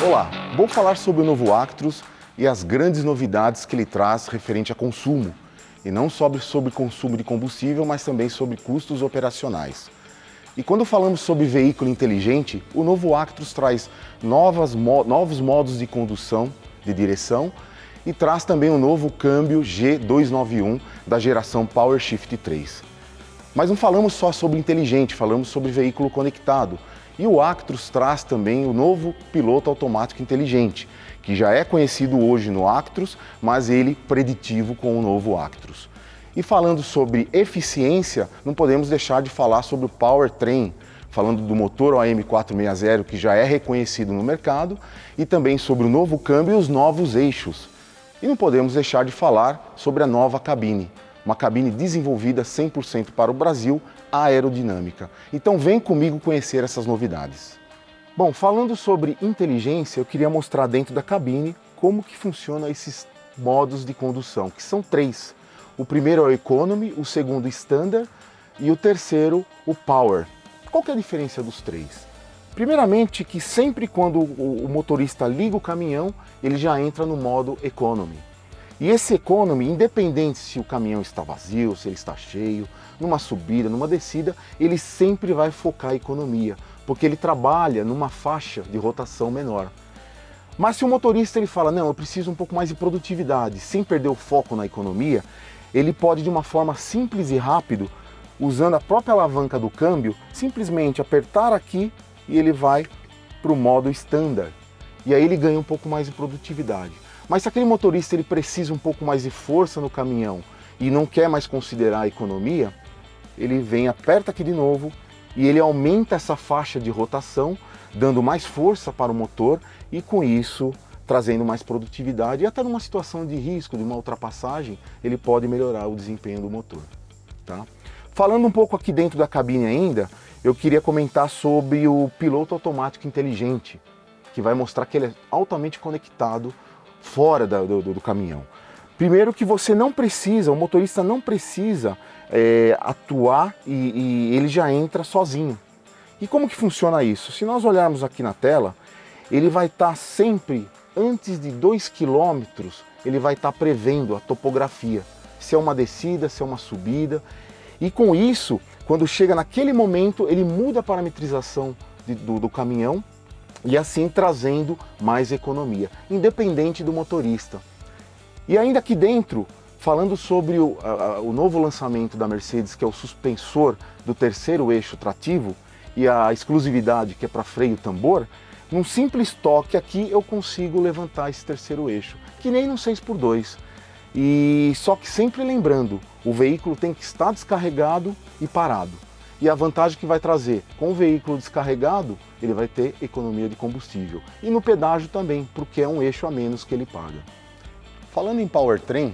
Olá, vou falar sobre o novo Actros e as grandes novidades que ele traz referente a consumo. E não sobre consumo de combustível, mas também sobre custos operacionais. E quando falamos sobre veículo inteligente, o novo Actros traz novos modos de condução, de direção, e traz também o novo câmbio G291 da geração PowerShift 3. Mas não falamos só sobre inteligente, falamos sobre veículo conectado. E o Actros traz também o novo piloto automático inteligente, que já é conhecido hoje no Actros, mas ele preditivo com o novo Actros. E falando sobre eficiência, não podemos deixar de falar sobre o Powertrain, falando do motor OM460, que já é reconhecido no mercado, e também sobre o novo câmbio e os novos eixos. E não podemos deixar de falar sobre a nova cabine, uma cabine desenvolvida 100% para o Brasil, aerodinâmica. Então vem comigo conhecer essas novidades. Bom, falando sobre inteligência, eu queria mostrar dentro da cabine como que funcionam esses modos de condução, que são 3. O primeiro é o Economy, o segundo o Standard e o terceiro o Power. Qual que é a diferença dos 3? Primeiramente que sempre quando o motorista liga o caminhão, ele já entra no modo Economy. E esse Economy, independente se o caminhão está vazio, se ele está cheio, numa subida, numa descida, ele sempre vai focar a economia, porque ele trabalha numa faixa de rotação menor. Mas se o motorista ele fala, não, eu preciso um pouco mais de produtividade, sem perder o foco na economia, ele pode de uma forma simples e rápida, usando a própria alavanca do câmbio, simplesmente apertar aqui e ele vai para o modo Standard. E aí ele ganha um pouco mais de produtividade. Mas se aquele motorista ele precisa um pouco mais de força no caminhão e não quer mais considerar a economia, ele vem, aperta aqui de novo e ele aumenta essa faixa de rotação, dando mais força para o motor e com isso trazendo mais produtividade e até numa situação de risco, de uma ultrapassagem, ele pode melhorar o desempenho do motor. Tá? Falando um pouco aqui dentro da cabine ainda, eu queria comentar sobre o piloto automático inteligente, que vai mostrar que ele é altamente conectado fora do caminhão. Primeiro que você não precisa, o motorista não precisa atuar e ele já entra sozinho. E como que funciona isso? Se nós olharmos aqui na tela, ele vai estar sempre, antes de 2 km, ele vai estar prevendo a topografia, se é uma descida, se é uma subida. E com isso, quando chega naquele momento, ele muda a parametrização do caminhão, e assim trazendo mais economia, independente do motorista. E ainda aqui dentro, falando sobre o novo lançamento da Mercedes, que é o suspensor do terceiro eixo trativo, e a exclusividade que é para freio tambor, num simples toque aqui eu consigo levantar esse terceiro eixo, que nem no 6x2. E só que sempre lembrando, o veículo tem que estar descarregado e parado. E a vantagem que vai trazer com o veículo descarregado, ele vai ter economia de combustível. E no pedágio também, porque é um eixo a menos que ele paga. Falando em Powertrain,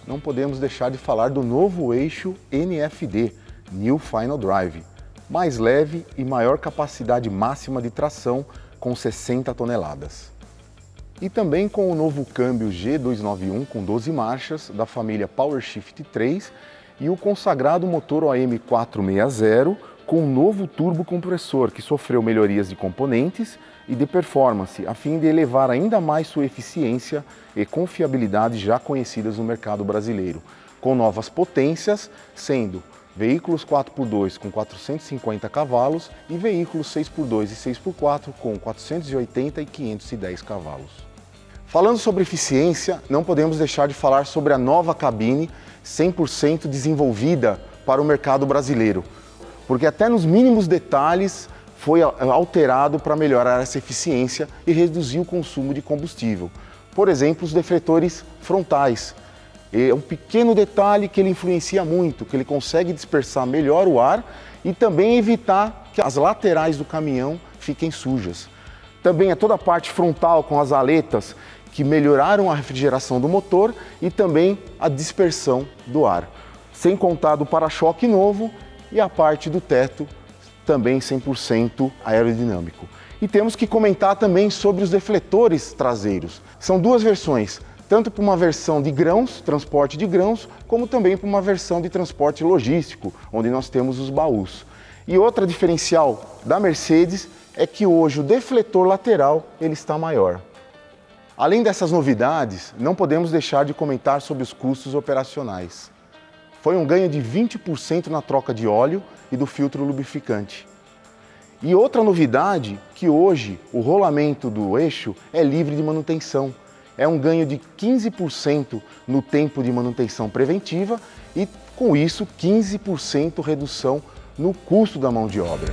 não podemos deixar de falar do novo eixo NFD, New Final Drive, mais leve e maior capacidade máxima de tração com 60 toneladas. E também com o novo câmbio G291 com 12 marchas da família PowerShift 3 e o consagrado motor OM460 com um novo turbocompressor que sofreu melhorias de componentes e de performance, a fim de elevar ainda mais sua eficiência e confiabilidade já conhecidas no mercado brasileiro, com novas potências, sendo veículos 4x2 com 450 cavalos e veículos 6x2 e 6x4 com 480 e 510 cavalos. Falando sobre eficiência, não podemos deixar de falar sobre a nova cabine 100% desenvolvida para o mercado brasileiro, porque até nos mínimos detalhes foi alterado para melhorar essa eficiência e reduzir o consumo de combustível. Por exemplo, os defletores frontais. É um pequeno detalhe que ele influencia muito, que ele consegue dispersar melhor o ar e também evitar que as laterais do caminhão fiquem sujas. Também é toda a parte frontal com as aletas que melhoraram a refrigeração do motor e também a dispersão do ar. Sem contar do para-choque novo e a parte do teto também 100% aerodinâmico. E temos que comentar também sobre os defletores traseiros. São duas versões, tanto para uma versão de grãos, transporte de grãos, como também para uma versão de transporte logístico, onde nós temos os baús. E outra diferencial da Mercedes é que hoje o defletor lateral ele está maior. Além dessas novidades, não podemos deixar de comentar sobre os custos operacionais. Foi um ganho de 20% na troca de óleo e do filtro lubrificante. E outra novidade, que hoje o rolamento do eixo é livre de manutenção. É um ganho de 15% no tempo de manutenção preventiva e, com isso, 15% redução no custo da mão de obra.